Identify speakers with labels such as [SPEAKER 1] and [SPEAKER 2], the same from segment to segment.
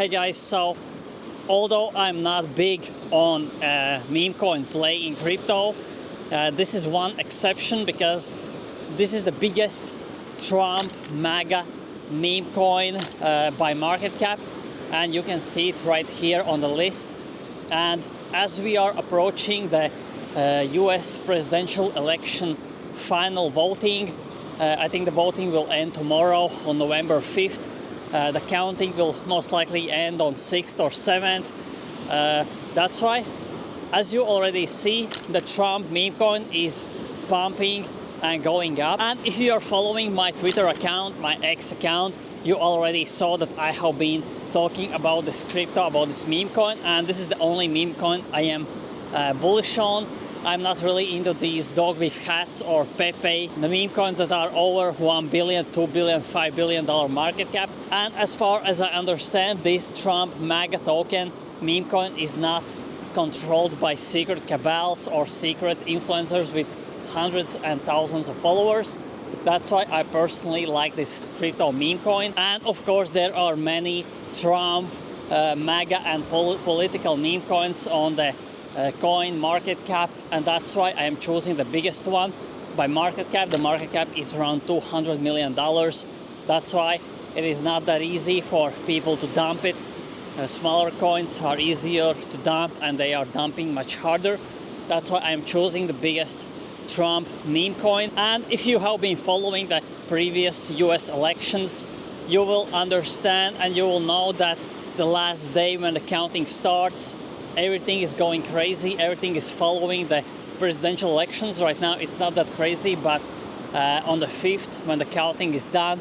[SPEAKER 1] Hey guys, so although I'm not big on Memecoin play in crypto, this is one exception because this is the biggest Trump MAGA Memecoin by market cap, and you can see it right here on the list. And as we are approaching the US presidential election final voting, I think the voting will end tomorrow on November 5th. The counting will most likely end on 6th or 7th. That's why, as you already see, the Trump Memecoin is pumping and going up. And if you are following my Twitter account, my X account, you already saw that I have been talking about this crypto, about this Memecoin, and this is the only Memecoin I am bullish on. I'm not really into these dog with hats or Pepe, the meme coins that are over $1 billion, $2 billion, $5 billion market cap. And as far as I understand, this Trump MAGA token meme coin is not controlled by secret cabals or secret influencers with hundreds and thousands of followers. That's why I personally like this crypto meme coin. And of course, there are many Trump, MAGA and political meme coins on the coin market cap, and that's why I am choosing the biggest one by market cap. The market cap is around $200 million. That's why it is not that easy for people to dump it. Smaller coins are easier to dump and they are dumping much harder. That's why I am choosing the biggest Trump meme coin. And if you have been following the previous US elections, you will understand and you will know that the last day when the counting starts, everything is going crazy. Everything is following the presidential elections. Right now it's not that crazy, but on the 5th, when the counting is done,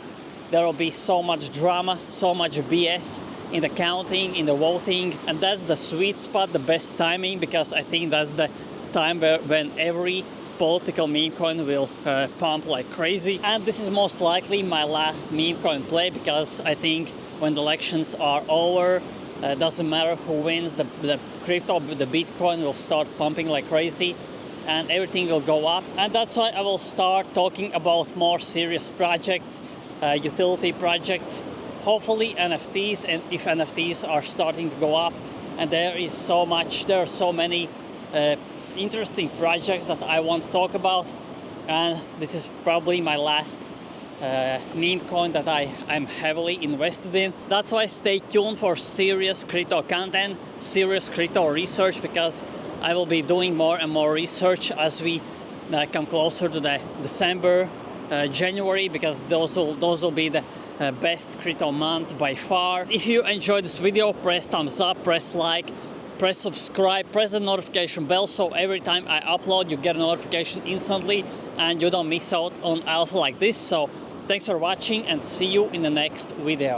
[SPEAKER 1] there will be so much drama, so much BS in the counting, in the voting, and that's the sweet spot, the best timing, because I think that's the time when every political meme coin will pump like crazy. And this is most likely my last meme coin play, because I think when the elections are over, doesn't matter who wins, the crypto, the Bitcoin will start pumping like crazy and everything will go up. And that's why I will start talking about more serious projects, utility projects, hopefully NFTs. And if NFTs are starting to go up, and there are so many interesting projects that I want to talk about, and this is probably my last meme coin that I'm heavily invested in. That's why stay tuned for serious crypto content, serious crypto research, because I will be doing more and more research as we come closer to the December, January, because those will be the best crypto months by far. If you enjoyed this video, press thumbs up, press like, press subscribe, press the notification bell, so every time I upload you get a notification instantly and you don't miss out on alpha like this. So thanks for watching and see you in the next video.